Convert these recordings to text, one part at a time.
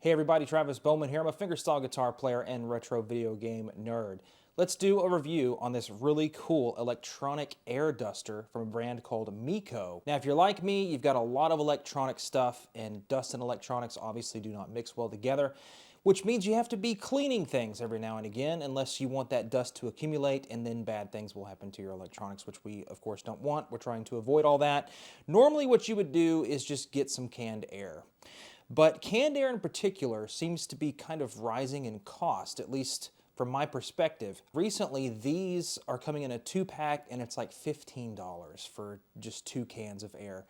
Hey everybody, Travis Bowman here. I'm a fingerstyle guitar player and retro video game nerd. Let's do a review on this really cool electronic air duster from a brand called MECO. Now, if you're like me, you've got a lot of electronic stuff, and dust and electronics obviously do not mix well together, which means you have to be cleaning things every now and again unless you want that dust to accumulate, and then bad things will happen to your electronics, which we of course don't want. We're trying to avoid all that. Normally what you would do is just get some canned air. But canned air in particular seems to be kind of rising in cost, at least from my perspective. Recently, these are coming in a 2-pack, and it's like $15 for just 2 cans of air.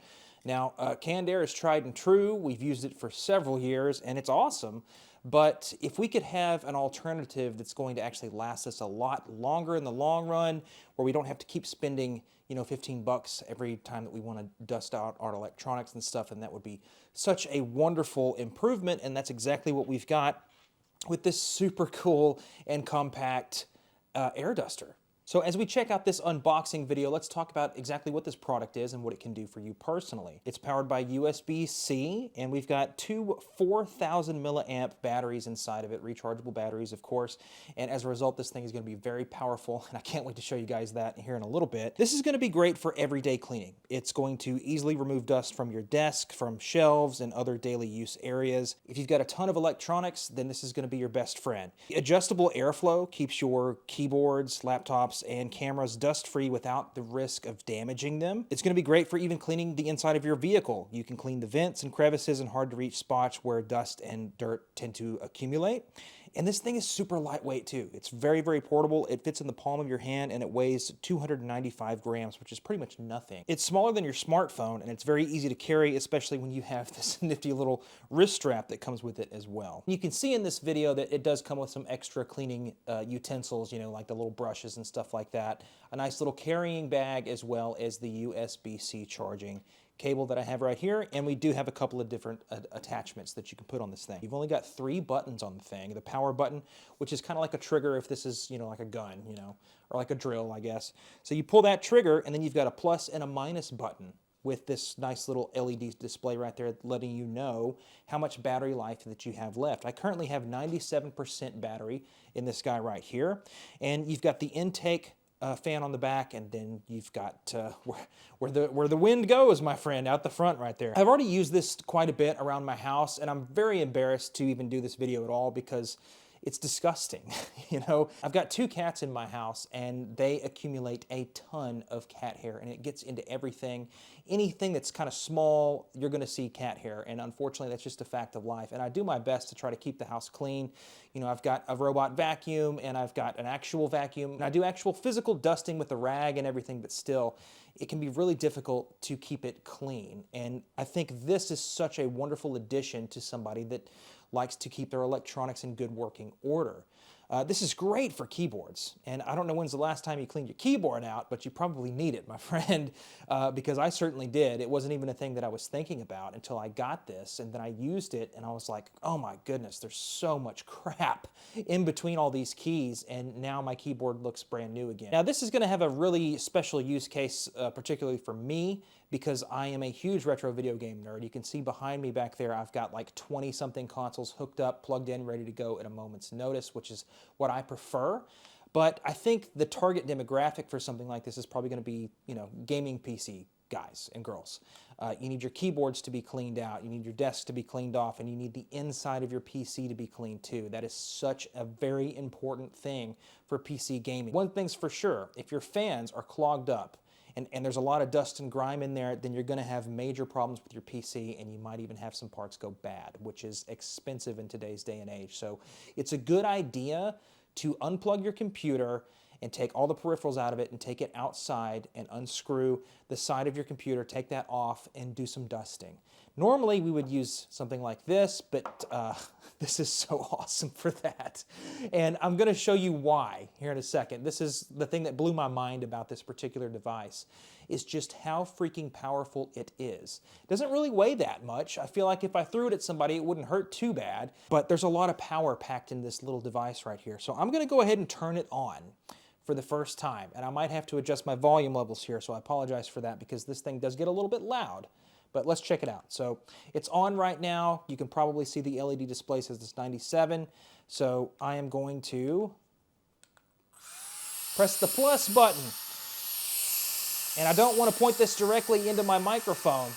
Now, canned air is tried and true. We've used it for several years, and it's awesome. But if we could have an alternative that's going to actually last us a lot longer in the long run, where we don't have to keep spending, you know, 15 bucks every time that we want to dust out our electronics and stuff, and that would be such a wonderful improvement, and that's exactly what we've got with this super cool and compact air duster. So as we check out this unboxing video, let's talk about exactly what this product is and what it can do for you personally. It's powered by USB-C, and we've got two 4,000 milliamp batteries inside of it, rechargeable batteries, of course, and as a result, this thing is going to be very powerful, and I can't wait to show you guys that here in a little bit. This is going to be great for everyday cleaning. It's going to easily remove dust from your desk, from shelves, and other daily use areas. If you've got a ton of electronics, then this is going to be your best friend. Adjustable airflow keeps your keyboards, laptops, and cameras dust-free without the risk of damaging them. It's going to be great for even cleaning the inside of your vehicle. You can clean the vents and crevices and hard-to-reach spots where dust and dirt tend to accumulate. And this thing is super lightweight too. It's very, very portable. It fits in the palm of your hand, and it weighs 295 grams, which is pretty much nothing. It's smaller than your smartphone, and it's very easy to carry, especially when you have this nifty little wrist strap that comes with it as well. You can see in this video that it does come with some extra cleaning utensils, you know, like the little brushes and stuff like that. A nice little carrying bag, as well as the USB-C charging cable that I have right here, and we do have a couple of different attachments that you can put on this thing. You've only got 3 buttons on the thing. The power button, which is kind of like a trigger if this is, you know, like a gun, you know, or like a drill, I guess. So you pull that trigger, and then you've got a plus and a minus button with this nice little LED display right there letting you know how much battery life that you have left. I currently have 97% battery in this guy right here, and you've got the intake fan on the back, and then you've got where the wind goes, my friend, out the front right there. I've already used this quite a bit around my house, and I'm very embarrassed to even do this video at all because it's disgusting. You know, I've got 2 cats in my house, and they accumulate a ton of cat hair, and it gets into everything. Anything that's kind of small, you're going to see cat hair, and unfortunately, that's just a fact of life. And I do my best to try to keep the house clean. You know, I've got a robot vacuum, and I've got an actual vacuum, and I do actual physical dusting with the rag and everything, but still, it can be really difficult to keep it clean. And I think this is such a wonderful addition to somebody that likes to keep their electronics in good working order. This is great for keyboards, and I don't know when's the last time you cleaned your keyboard out, but you probably need it, my friend, because I certainly did. It wasn't even a thing that I was thinking about until I got this, and then I used it, and I was like, oh my goodness, there's so much crap in between all these keys, and now my keyboard looks brand new again. Now, this is going to have a really special use case, particularly for me, because I am a huge retro video game nerd. You can see behind me back there, I've got like 20-something consoles hooked up, plugged in, ready to go at a moment's notice, which is what I prefer. But I think the target demographic for something like this is probably going to be, you know, gaming PC guys and girls. You need your keyboards to be cleaned out, you need your desk to be cleaned off, and you need the inside of your PC to be cleaned too. That is such a very important thing for PC gaming. One thing's for sure, if your fans are clogged up, and there's a lot of dust and grime in there, then you're going to have major problems with your PC, and you might even have some parts go bad, which is expensive in today's day and age. So it's a good idea to unplug your computer and take all the peripherals out of it and take it outside and unscrew the side of your computer, take that off, and do some dusting. Normally we would use something like this, but this is so awesome for that. And I'm going to show you why here in a second. This is the thing that blew my mind about this particular device, is just how freaking powerful it is. It doesn't really weigh that much. I feel like if I threw it at somebody, it wouldn't hurt too bad, but there's a lot of power packed in this little device right here. So I'm going to go ahead and turn it on for the first time, and I might have to adjust my volume levels here, so I apologize for that because this thing does get a little bit loud. But let's check it out. So it's on right now. You can probably see the LED display says it's 97. So I am going to press the plus button. And I don't want to point this directly into my microphone,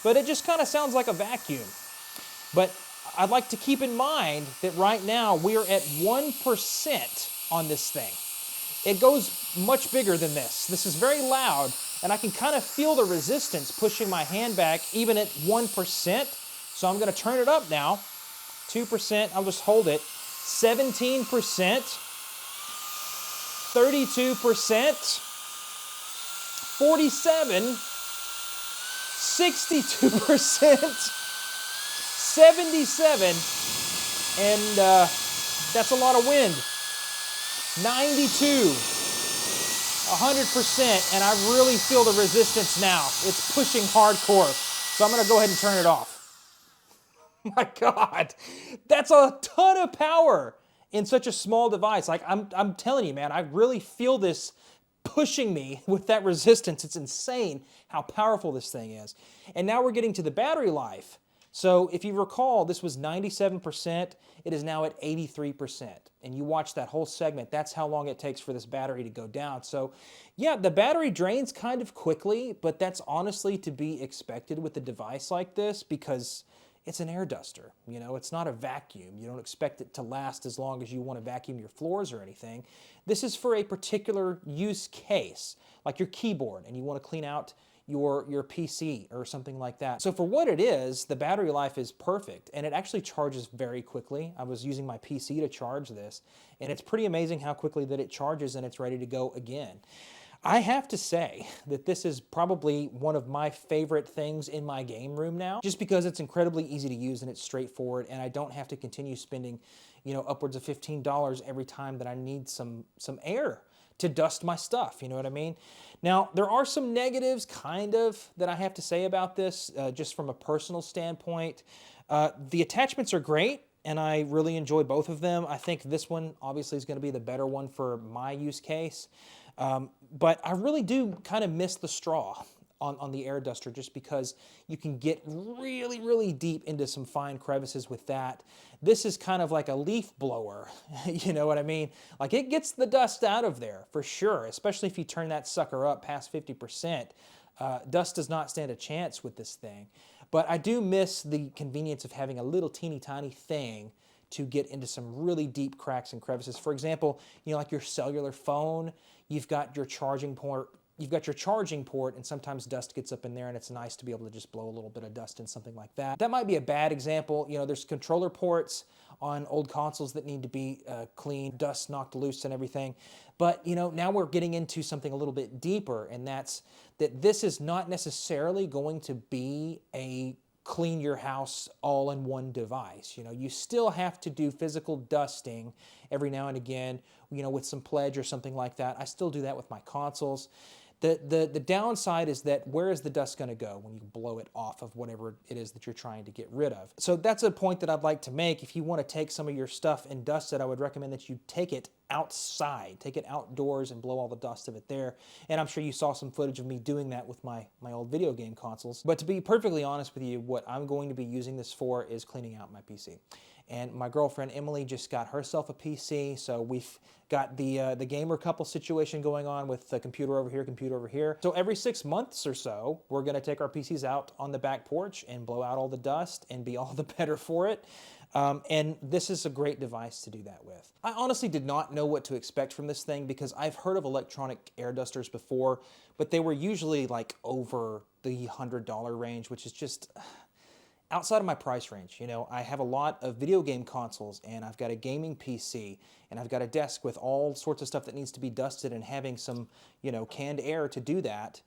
but it just kind of sounds like a vacuum. But I'd like to keep in mind that right now we are at 1% on this thing. It goes much bigger than this. This is very loud, and I can kind of feel the resistance pushing my hand back even at 1%. So I'm going to turn it up now. 2%, I'll just hold it. 17%, 32%, 47, 62%, 77, and that's a lot of wind. 92, 100%, and I really feel the resistance now. It's pushing hardcore, so I'm going to go ahead and turn it off. My God, that's a ton of power in such a small device. Like I'm telling you, man, I really feel this pushing me with that resistance. It's insane how powerful this thing is. And now we're getting to the battery life. So if you recall, this was 97%. It is now at 83%. And you watch that whole segment, that's how long it takes for this battery to go down. So yeah, the battery drains kind of quickly, but that's honestly to be expected with a device like this because it's an air duster. You know, it's not a vacuum. You don't expect it to last as long as you want to vacuum your floors or anything. This is for a particular use case, like your keyboard, and you want to clean out your PC or something like that. So for what it is, the battery life is perfect, and it actually charges very quickly. I was using my PC to charge this, and it's pretty amazing how quickly that it charges and it's ready to go again. I have to say that this is probably one of my favorite things in my game room now, just because it's incredibly easy to use and it's straightforward, and I don't have to continue spending, you know, upwards of $15 every time that I need some air to dust my stuff, you know what I mean? Now, there are some negatives, kind of, that I have to say about this, just from a personal standpoint. The attachments are great, and I really enjoy both of them. I think this one, obviously, is going to be the better one for my use case. But I really do kind of miss the straw on the air duster just because you can get really, really deep into some fine crevices with that. This is kind of like a leaf blower, you know what I mean? Like it gets the dust out of there for sure, especially if you turn that sucker up past 50%. Dust does not stand a chance with this thing. But I do miss the convenience of having a little teeny tiny thing to get into some really deep cracks and crevices. For example, you know, like your cellular phone, you've got your charging port, and sometimes dust gets up in there, and it's nice to be able to just blow a little bit of dust in something like that. That might be a bad example. You know, there's controller ports on old consoles that need to be cleaned, dust knocked loose and everything. But, you know, now we're getting into something a little bit deeper, and that's that this is not necessarily going to be a clean your house all in one device. You know, you still have to do physical dusting every now and again, you know, with some pledge or something like that. I still do that with my consoles. The downside is that where is the dust going to go when you blow it off of whatever it is that you're trying to get rid of? So that's a point that I'd like to make. If you want to take some of your stuff and dust it, I would recommend that you take it outside, take it outdoors and blow all the dust of it there. And I'm sure you saw some footage of me doing that with my old video game consoles. But to be perfectly honest with you, what I'm going to be using this for is cleaning out my PC. And my girlfriend Emily just got herself a PC, so we've got the gamer couple situation going on with the computer over here, computer over here. So every 6 months or so, we're going to take our PCs out on the back porch and blow out all the dust and be all the better for it. And this is a great device to do that with. I honestly did not know what to expect from this thing because I've heard of electronic air dusters before, but they were usually like over the $100 range, which is just outside of my price range. You know, I have a lot of video game consoles, and I've got a gaming PC, and I've got a desk with all sorts of stuff that needs to be dusted, and having some, you know, canned air to do that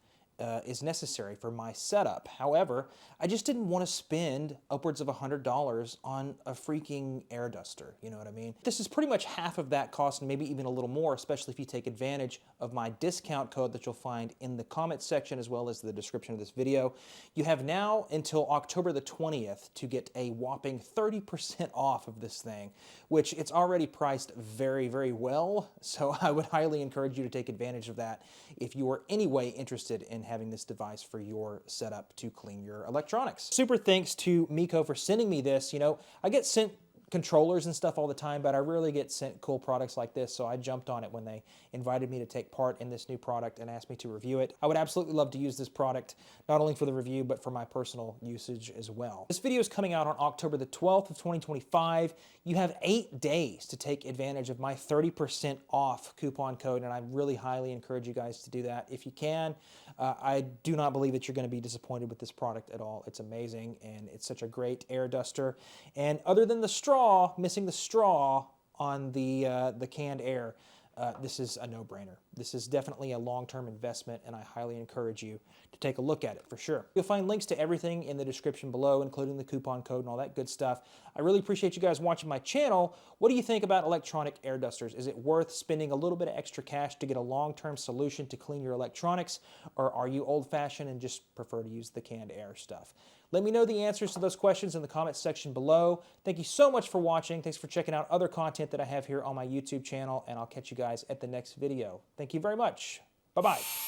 is necessary for my setup. However, I just didn't want to spend upwards of $100 on a freaking air duster, you know what I mean? This is pretty much half of that cost, and maybe even a little more, especially if you take advantage of my discount code that you'll find in the comments section as well as the description of this video. You have now until October the 20th to get a whopping 30% off of this thing, which it's already priced very, very well, so I would highly encourage you to take advantage of that if you are anyway interested in having this device for your setup to clean your electronics. Super thanks to MECO for sending me this. You know, I get sent controllers and stuff all the time, but I rarely get sent cool products like this, so I jumped on it when they invited me to take part in this new product and asked me to review it. I would absolutely love to use this product, not only for the review, but for my personal usage as well. This video is coming out on October the 12th of 2025. You have 8 days to take advantage of my 30% off coupon code, and I really highly encourage you guys to do that if you can. I do not believe that you're going to be disappointed with this product at all. It's amazing, and it's such a great air duster. And other than the straw, missing the straw on the canned air, this is a no-brainer. This is definitely a long-term investment, and I highly encourage you to take a look at it for sure. You'll find links to everything in the description below, including the coupon code and all that good stuff. I really appreciate you guys watching my channel. What do you think about electronic air dusters? Is it worth spending a little bit of extra cash to get a long-term solution to clean your electronics, or are you old-fashioned and just prefer to use the canned air stuff? Let me know the answers to those questions in the comments section below. Thank you so much for watching. Thanks for checking out other content that I have here on my YouTube channel, and I'll catch you guys at the next video. Thank you very much. Bye-bye.